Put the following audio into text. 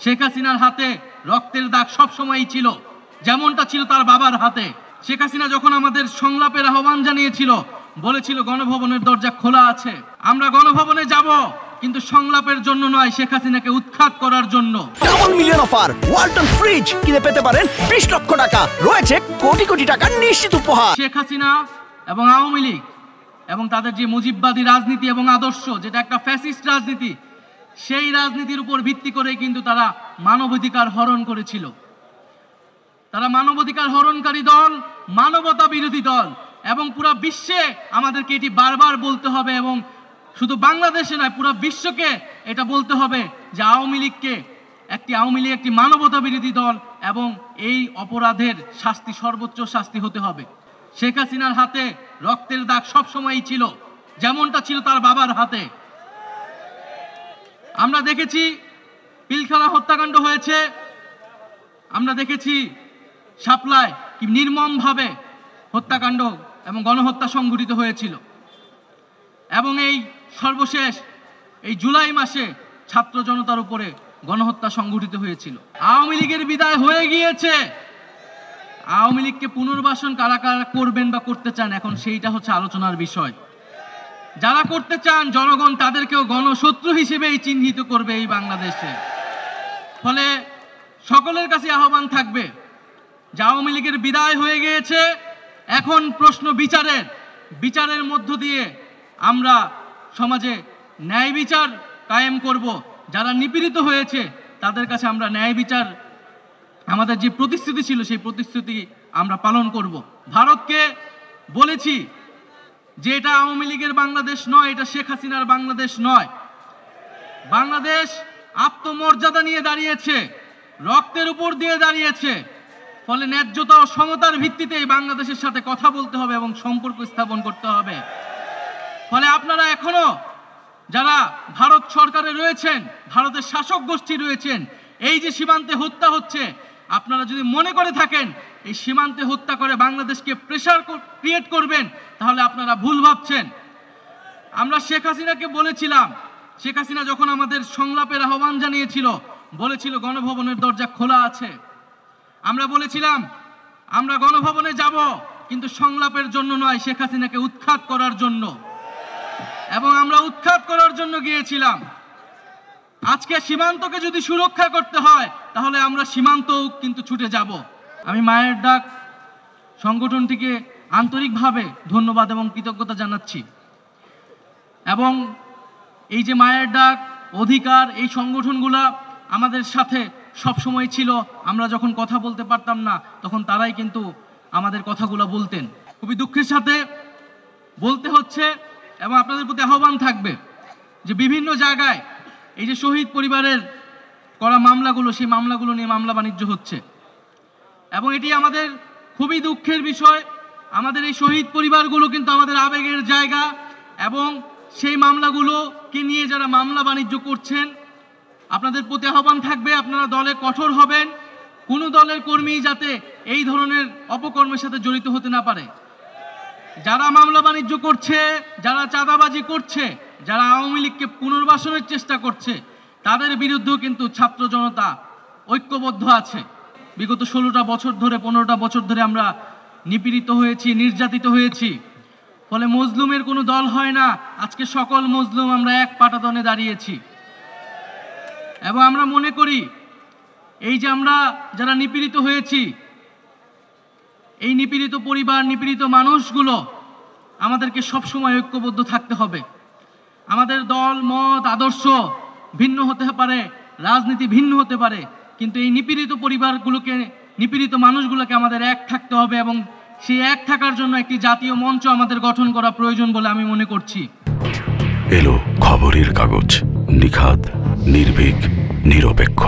শেখ হাসিনার হাতে রক্তের দাগ সবসময়ই ছিল, যেমনটা ছিল তার বাবার হাতে। শেখ হাসিনা যখন আমাদের সংলাপের আহ্বান জানিয়েছিল, বলেছিল গণভবনের দরজা খোলা আছে, আমরা গণভবনে যাব, কিন্তু সংলাপের জন্য নয়, শেখ হাসিনাকে উৎখাত করার জন্য। Double million offer, Walton fridge কিনে পেতে পারেন 20 লক্ষ টাকা, রয়েছে কোটি কোটি টাকার নিশ্চিত উপহার। শেখ হাসিনা এবং আওয়ামী লীগ এবং তাদের যে মুজিববাদী রাজনীতি এবং আদর্শ, যেটা একটা ফ্যাসিস্ট রাজনীতি, সেই রাজনীতির উপর ভিত্তি করে কিন্তু তারা মানবাধিকার হরণ করেছিল। তারা মানবাধিকার হরণকারী দল, মানবতা বিরোধী দল, এবং পুরো বিশ্বে আমাদেরকে এটি বারবার বলতে হবে, এবং শুধু বাংলাদেশে নয়, পুরো বিশ্বকে এটা বলতে হবে যে আওয়ামী লীগ একটি মানবতা বিরোধী দল, এবং এই অপরাধের শাস্তি, সর্বোচ্চ শাস্তি হতে হবে। শেখ হাসিনার হাতে রক্তের দাগ সবসময়ই ছিল, যেমনটা ছিল তার বাবার হাতে। আমরা দেখেছি পিলখানা হত্যাকাণ্ড হয়েছে, আমরা দেখেছি শাপলায় কি নির্মমভাবে হত্যাকাণ্ড এবং গণহত্যা সংঘটিত হয়েছিল, এবং এই সর্বশেষ এই জুলাই মাসে ছাত্র জনতার উপরে গণহত্যা সংঘটিত হয়েছিল। আওয়ামী লীগের বিদায় হয়ে গিয়েছে, আওয়ামী লীগকে পুনর্বাসন কারা কারা করবেন বা করতে চান, এখন সেইটা হচ্ছে আলোচনার বিষয়। যারা করতে চান, জনগণ তাদেরকেও গণশত্রু হিসেবেই চিহ্নিত করবে এই বাংলাদেশে। ফলে সকলের কাছে আহ্বান থাকবে যে আওয়ামী লীগের বিদায় হয়ে গিয়েছে, এখন প্রশ্ন বিচারের মধ্য দিয়ে আমরা সমাজে ন্যায় বিচার কায়েম করব। যারা নিপীড়িত হয়েছে তাদের কাছে আমরা ন্যায় বিচার, আমাদের যে প্রতিশ্রুতি ছিল সেই প্রতিশ্রুতি আমরা পালন করব। ভারতকে বলেছি যে এটা আওয়ামী লীগের বাংলাদেশ নয়, এটা শেখ হাসিনার বাংলাদেশ নয়। বাংলাদেশ আত্মমর্যাদা নিয়ে দাঁড়িয়েছে, রক্তের উপর দিয়ে দাঁড়িয়েছে। ফলে ন্যায্যতা ও সমতার ভিত্তিতে এই বাংলাদেশের সাথে কথা বলতে হবে এবং সম্পর্ক স্থাপন করতে হবে। ফলে আপনারা এখনো যারা ভারত সরকারে রয়েছেন, ভারতের শাসক গোষ্ঠী রয়েছেন, এই যে সীমান্তে হত্যা হচ্ছে, আপনারা যদি মনে করে থাকেন এই সীমান্তে হত্যা করে বাংলাদেশকে প্রেসার ক্রিয়েট করবেন, তাহলে আপনারা ভুল ভাবছেন। আমরা শেখ হাসিনাকে বলেছিলাম, শেখ হাসিনা যখন আমাদের সংলাপের আহ্বান জানিয়েছিল, বলেছিল গণভবনের দরজা খোলা আছে, আমরা বলেছিলাম আমরা গণভবনে যাব, কিন্তু সংলাপের জন্য নয়, শেখ হাসিনাকে উৎখাত করার জন্য, এবং আমরা উৎখাত করার জন্য গিয়েছিলাম। আজকে সীমান্তকে যদি সুরক্ষা করতে হয়, তাহলে আমরা সীমান্তও কিন্তু ছুটে যাব। আমি মায়ের ডাক সংগঠনটিকে আন্তরিকভাবে ধন্যবাদ এবং কৃতজ্ঞতা জানাচ্ছি, এবং এই যে মায়ের ডাক, অধিকার, এই সংগঠনগুলা আমাদের সাথে সবসময় ছিল। আমরা যখন কথা বলতে পারতাম না, তখন তারাই কিন্তু আমাদের কথাগুলো বলতেন। খুবই দুঃখের সাথে বলতে হচ্ছে, এবং আপনাদের প্রতি আহ্বান থাকবে যে বিভিন্ন জায়গায় এই যে শহীদ পরিবারের করা মামলাগুলো, সেই মামলাগুলো নিয়ে মামলা বাণিজ্য হচ্ছে, এবং এটি আমাদের খুবই দুঃখের বিষয়। আমাদের এই শহীদ পরিবারগুলো কিন্তু আমাদের আবেগের জায়গা, এবং সেই মামলাগুলোকে নিয়ে যারা মামলা বাণিজ্য করছেন, আপনাদের প্রতি আহ্বান থাকবে আপনারা দলে কঠোর হবেন। কোনো দলের কর্মী যাতে এই ধরনের অপকর্মের সাথে জড়িত হতে না পারে। যারা মামলা বাণিজ্য করছে, যারা চাঁদাবাজি করছে, যারা আওয়ামী লীগকে পুনর্বাসনের চেষ্টা করছে, তাদের বিরুদ্ধেও কিন্তু ছাত্র জনতা ঐক্যবদ্ধ আছে। বিগত 16টা বছর ধরে, 15টা বছর ধরে আমরা নিপীড়িত হয়েছি, নির্যাতিত হয়েছি। ফলে মজলুমের কোনো দল হয় না। আজকে সকল মজলুম আমরা এক পাটাতনে দাঁড়িয়েছি, এবং আমরা মনে করি এই যে আমরা যারা নিপীড়িত হয়েছি, এই নিপীড়িত পরিবার, নিপীড়িত মানুষগুলো, আমাদেরকে সবসময় ঐক্যবদ্ধ থাকতে হবে। আমাদের দল মত আদর্শ ভিন্ন হতে পারে, রাজনীতি ভিন্ন হতে পারে, কিন্তু এই নিপীড়িত পরিবারগুলোকে, নিপীড়িত মানুষগুলোকে আমাদের এক থাকতে হবে, এবং সেই এক থাকার জন্য একটি জাতীয় মঞ্চ আমাদের গঠন করা প্রয়োজন বলে আমি মনে করছি। এলো খবরের কাগজ, নিখাত, নির্ভীক, নিরপেক্ষ।